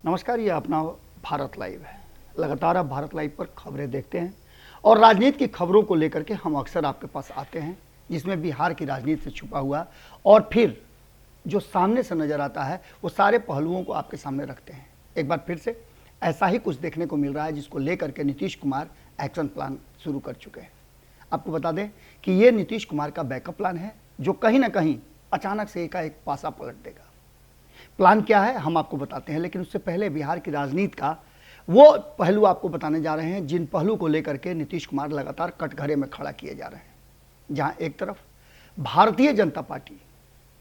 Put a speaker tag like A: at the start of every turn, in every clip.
A: नमस्कार, ये अपना भारत लाइव है। लगातार आप भारत लाइव पर खबरें देखते हैं और राजनीति की खबरों को लेकर के हम अक्सर आपके पास आते हैं, जिसमें बिहार की राजनीति से छुपा हुआ और फिर जो सामने से नजर आता है वो सारे पहलुओं को आपके सामने रखते हैं। एक बार फिर से ऐसा ही कुछ देखने को मिल रहा है, जिसको लेकर के नीतीश कुमार एक्शन प्लान शुरू कर चुके हैं। आपको बता दें कि ये नीतीश कुमार का बैकअप प्लान है, जो कहीं ना कहीं अचानक से एकाएक पासा पलट देगा। प्लान क्या है हम आपको बताते हैं, लेकिन उससे पहले बिहार की राजनीति का वो पहलू आपको बताने जा रहे हैं, जिन पहलू को लेकर के नीतीश कुमार लगातार कटघरे में खड़ा किए जा रहे हैं। जहां एक तरफ भारतीय जनता पार्टी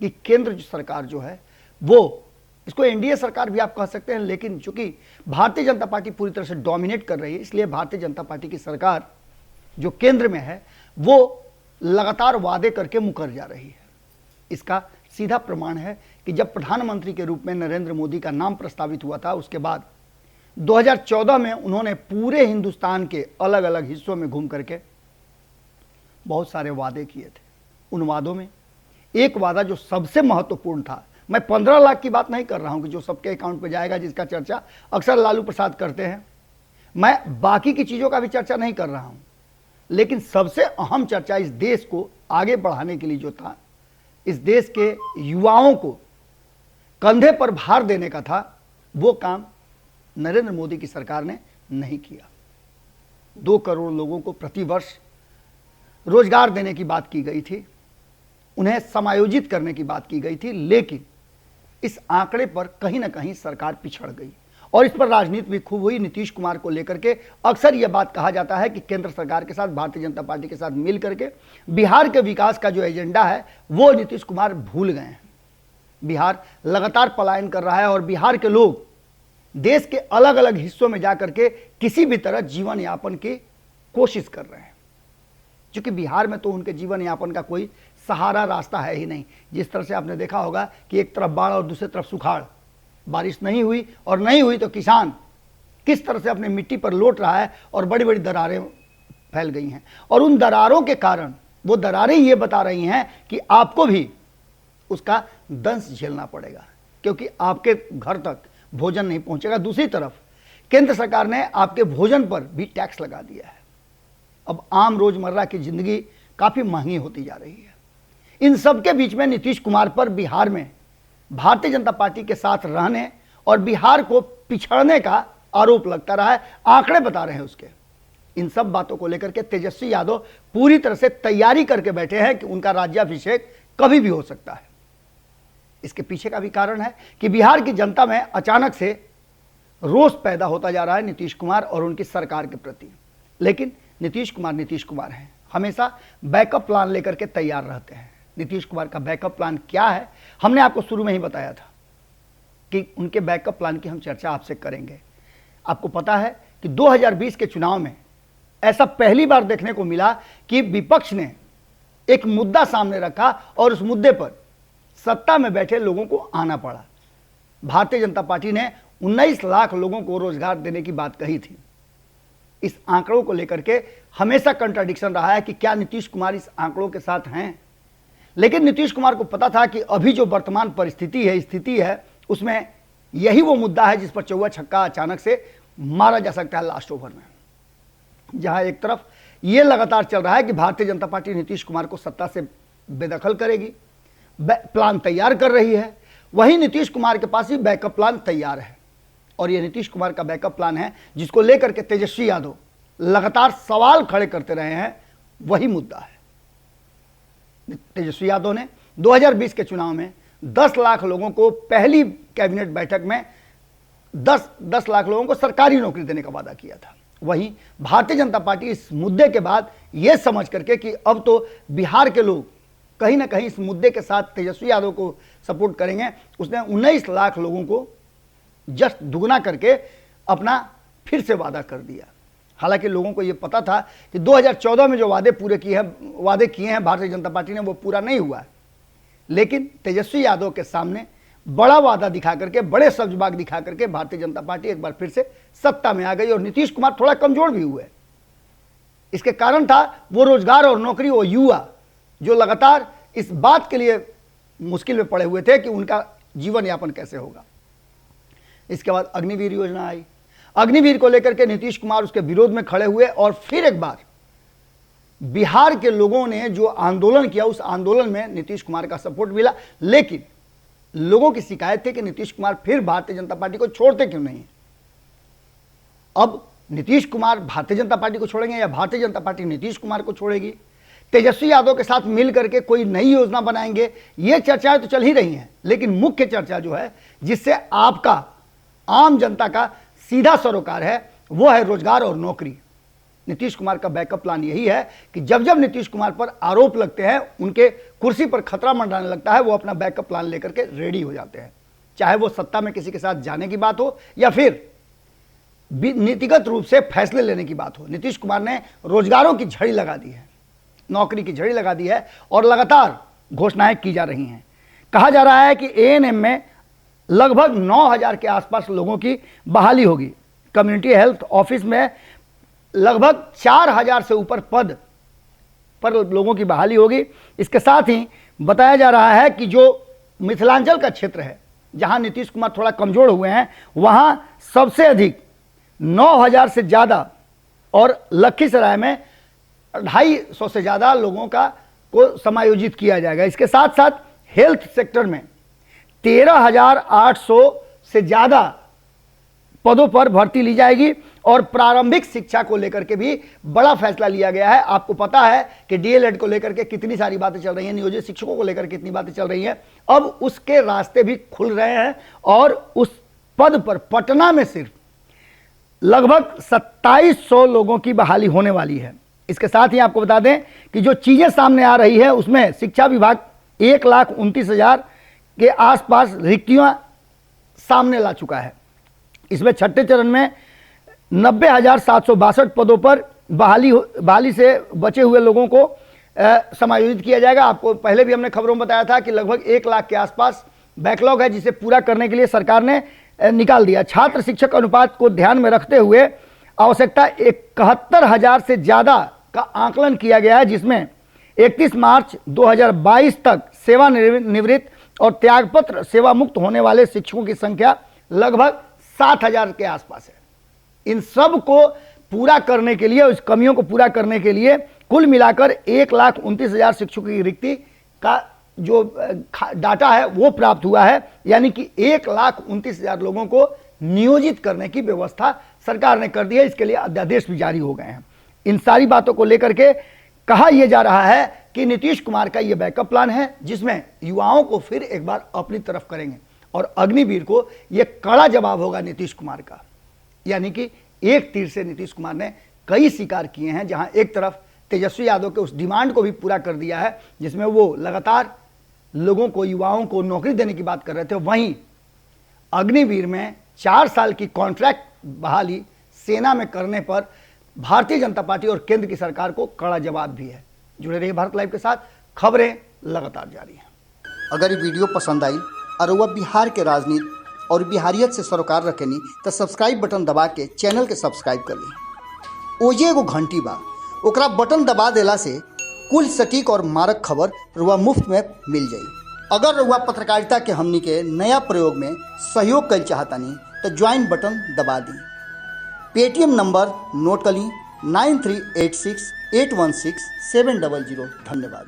A: की केंद्र सरकार जो है, वो इसको एनडीए सरकार भी आप कह सकते हैं, लेकिन चूंकि भारतीय जनता पार्टी पूरी तरह से डोमिनेट कर रही है, इसलिए भारतीय जनता पार्टी की सरकार जो केंद्र में है वो लगातार वादे करके मुकर जा रही है। इसका सीधा प्रमाण है कि जब प्रधानमंत्री के रूप में नरेंद्र मोदी का नाम प्रस्तावित हुआ था, उसके बाद 2014 में उन्होंने पूरे हिंदुस्तान के अलग अलग हिस्सों में घूम करके बहुत सारे वादे किए थे। उन वादों में एक वादा जो सबसे महत्वपूर्ण था, मैं 15 लाख की बात नहीं कर रहा हूं कि जो सबके अकाउंट पे जाएगा, जिसका चर्चा अक्सर लालू प्रसाद करते हैं, मैं बाकी की चीजों का भी चर्चा नहीं कर रहा हूं, लेकिन सबसे अहम चर्चा इस देश को आगे बढ़ाने के लिए जो था, इस देश के युवाओं को कंधे पर भार देने का था, वो काम नरेंद्र मोदी की सरकार ने नहीं किया। 2 करोड़ लोगों को प्रतिवर्ष रोजगार देने की बात की गई थी, उन्हें समायोजित करने की बात की गई थी, लेकिन इस आंकड़े पर कहीं ना कहीं सरकार पिछड़ गई और इस पर राजनीति भी खूब हुई। नीतीश कुमार को लेकर के अक्सर यह बात कहा जाता है कि केंद्र सरकार के साथ, भारतीय जनता पार्टी के साथ मिल करके बिहार के विकास का जो एजेंडा है वो नीतीश कुमार भूल गए हैं। बिहार लगातार पलायन कर रहा है और बिहार के लोग देश के अलग अलग हिस्सों में जाकर के किसी भी तरह जीवन यापन की कोशिश कर रहे हैं, क्योंकि बिहार में तो उनके जीवन यापन का कोई सहारा रास्ता है ही नहीं। जिस तरह से आपने देखा होगा कि एक तरफ बाढ़ और दूसरी तरफ सुखाड़, बारिश नहीं हुई और नहीं हुई तो किसान किस तरह से अपने मिट्टी पर लौट रहा है और बड़ी बड़ी दरारें फैल गई हैं। और उन दरारों के कारण वो दरारें ये बता रही हैं कि आपको भी उसका दंश झेलना पड़ेगा, क्योंकि आपके घर तक भोजन नहीं पहुंचेगा। दूसरी तरफ केंद्र सरकार ने आपके भोजन पर भी टैक्स लगा दिया है। अब आम रोजमर्रा की जिंदगी काफी महंगी होती जा रही है। इन सब के बीच में नीतीश कुमार पर बिहार में भारतीय जनता पार्टी के साथ रहने और बिहार को पिछड़ने का आरोप लगता रहा है। आंकड़े बता रहे हैं उसके। इन सब बातों को लेकर के तेजस्वी यादव पूरी तरह से तैयारी करके बैठे हैं कि उनका राज्याभिषेक कभी भी हो सकता है। इसके पीछे का भी कारण है कि बिहार की जनता में अचानक से रोष पैदा होता जा रहा है नीतीश कुमार और उनकी सरकार के प्रति। लेकिन नीतीश कुमार हैं, हमेशा बैकअप प्लान लेकर के तैयार रहते हैं। नीतीश कुमार का बैकअप प्लान क्या है, हमने आपको शुरू में ही बताया था कि उनके बैकअप प्लान की हम चर्चा आपसे करेंगे। आपको पता है कि 2020 के चुनाव में ऐसा पहली बार देखने को मिला कि विपक्ष ने एक मुद्दा सामने रखा और उस मुद्दे पर सत्ता में बैठे लोगों को आना पड़ा। भारतीय जनता पार्टी ने 19 लाख लोगों को रोजगार देने की बात कही थी। इस आंकड़ों को लेकर के हमेशा कंट्राडिक्शन रहा है कि क्या नीतीश कुमार इस आंकड़ों के साथ हैं, लेकिन नीतीश कुमार को पता था कि अभी जो वर्तमान परिस्थिति स्थिति है, उसमें यही वो मुद्दा है जिस पर चौवा छक्का अचानक से मारा जा सकता है लास्ट ओवर में। जहां एक तरफ ये लगातार चल रहा है कि भारतीय जनता पार्टी नीतीश कुमार को सत्ता से बेदखल करेगी, प्लान तैयार कर रही है, वहीं नीतीश कुमार के पास ही बैकअप प्लान तैयार है। और ये नीतीश कुमार का बैकअप प्लान है जिसको लेकर के तेजस्वी यादव लगातार सवाल खड़े करते रहे हैं, वही मुद्दा है। तेजस्वी यादव ने 2020 के चुनाव में 10 लाख लोगों को पहली कैबिनेट बैठक में 10 लाख लोगों को सरकारी नौकरी देने का वादा किया था। वहीं भारतीय जनता पार्टी इस मुद्दे के बाद यह समझ करके कि अब तो बिहार के लोग कहीं ना कहीं इस मुद्दे के साथ तेजस्वी यादव को सपोर्ट करेंगे, उसने 19 लाख लोगों को जस्ट दुगना करके अपना फिर से वादा कर दिया। हालांकि लोगों को यह पता था कि 2014 में जो वादे किए हैं भारतीय जनता पार्टी ने, वो पूरा नहीं हुआ है। लेकिन तेजस्वी यादव के सामने बड़ा वादा दिखा करके, बड़े सब्जबाग दिखा करके भारतीय जनता पार्टी एक बार फिर से सत्ता में आ गई और नीतीश कुमार थोड़ा कमजोर भी हुए। इसके कारण था वो रोजगार और नौकरी, वो युवा जो लगातार इस बात के लिए मुश्किल में पड़े हुए थे कि उनका जीवन यापन कैसे होगा। इसके बाद अग्निवीर योजना आई। अग्निवीर को लेकर के नीतीश कुमार उसके विरोध में खड़े हुए और फिर एक बार बिहार के लोगों ने जो आंदोलन किया उस आंदोलन में नीतीश कुमार का सपोर्ट मिला। लेकिन लोगों की शिकायत थी कि नीतीश कुमार फिर भारतीय जनता पार्टी को छोड़ते क्यों नहीं। अब नीतीश कुमार भारतीय जनता पार्टी को छोड़ेंगे या भारतीय जनता पार्टी नीतीश कुमार को छोड़ेगी, तेजस्वी यादव के साथ मिल करके कोई नई योजना बनाएंगे, ये चर्चाएं तो चल ही रही हैं। लेकिन मुख्य चर्चा जो है जिससे आपका आम जनता का सीधा सरोकार है वो है रोजगार और नौकरी। नीतीश कुमार का बैकअप प्लान यही है कि जब जब नीतीश कुमार पर आरोप लगते हैं, उनके कुर्सी पर खतरा मंडराने लगता है, वो अपना बैकअप प्लान लेकर के रेडी हो जाते हैं। चाहे वो सत्ता में किसी के साथ जाने की बात हो या फिर नीतिगत रूप से फैसले लेने की बात हो। नीतीश कुमार ने रोजगारों की झड़ी लगा दी है, नौकरी की झड़ी लगा दी है और लगातार घोषणाएं की जा रही हैं। कहा जा रहा है कि एएनएम में लगभग 9,000 के आसपास लोगों की बहाली होगी। कम्युनिटी हेल्थ ऑफिस में लगभग 4,000 से ऊपर पद पर लोगों की बहाली होगी। इसके साथ ही बताया जा रहा है कि जो मिथिलांचल का क्षेत्र है जहां नीतीश कुमार थोड़ा कमजोर हुए हैं, वहां सबसे अधिक 9,000 से ज़्यादा और लखीसराय में 250 से ज़्यादा लोगों को समायोजित किया जाएगा। इसके साथ साथ हेल्थ सेक्टर में 13,800 से ज़्यादा पदों पर भर्ती ली जाएगी और प्रारंभिक शिक्षा को लेकर के भी बड़ा फैसला लिया गया है। आपको पता है कि डीएलएड को लेकर के कितनी सारी बातें चल रही हैं, नियोजित शिक्षकों को लेकर कितनी बातें चल रही हैं। अब उसके रास्ते भी खुल रहे हैं और उस पद पर पटना में सिर्फ लगभग 2700 लोगों की बहाली होने वाली है। इसके साथ ही आपको बता दें कि जो चीज़ें सामने आ रही है उसमें शिक्षा विभाग 1,29,000 के आसपास रिक्तियां सामने ला चुका है। इसमें छठे चरण में 90,762 पदों पर बहाली से बचे हुए लोगों को समायोजित किया जाएगा। आपको पहले भी हमने खबरों में बताया था कि लगभग 1 लाख के आसपास बैकलॉग है जिसे पूरा करने के लिए सरकार ने निकाल दिया। छात्र शिक्षक अनुपात को ध्यान में रखते हुए आवश्यकता 71,000 से ज़्यादा का आकलन किया गया है, जिसमें 31 मार्च 2022 तक सेवानिवृत्त और त्यागपत्र सेवा मुक्त होने वाले शिक्षकों की संख्या लगभग 7,000 के आसपास है। इन सब को पूरा करने के लिए, उस कमियों को पूरा करने के लिए कुल मिलाकर 1,29,000 शिक्षकों की रिक्ति का जो डाटा है वो प्राप्त हुआ है। यानी कि 1,29,000 लोगों को नियोजित करने की व्यवस्था सरकार ने कर दी है। इसके लिए अध्यादेश भी जारी हो गए हैं। इन सारी बातों को लेकर के कहा यह जा रहा है कि नीतीश कुमार का यह बैकअप प्लान है जिसमें युवाओं को फिर एक बार अपनी तरफ करेंगे और अग्निवीर को यह कड़ा जवाब होगा नीतीश कुमार का। यानी कि एक तीर से नीतीश कुमार ने कई शिकार किए हैं। जहां एक तरफ तेजस्वी यादव के उस डिमांड को भी पूरा कर दिया है जिसमें वो लगातार लोगों को, युवाओं को नौकरी देने की बात कर रहे थे, वहीं अग्निवीर में 4 साल की कॉन्ट्रैक्ट बहाली सेना में करने पर भारतीय जनता पार्टी और केंद्र की सरकार को कड़ा जवाब भी है। जुड़े रहिए भारत लाइव के साथ, खबरें लगातार जारी हैं।
B: अगर ये वीडियो पसंद आई और वह बिहार के राजनीति और बिहारियत से सरोकार रखेनी तो सब्सक्राइब बटन दबा के चैनल के सब्सक्राइब कर ली। ओजे एगो घंटी बा, ओकरा बटन दबा देला से कुल सटीक और मारक खबर रुआ मुफ्त में मिल जाई। अगर रुआ पत्रकारिता के हमनी के नया प्रयोग में सहयोग कर चाहतानी तो ज्वाइन बटन दबा दी। पेटीएम नंबर नोट कर ली 9386816700। धन्यवाद।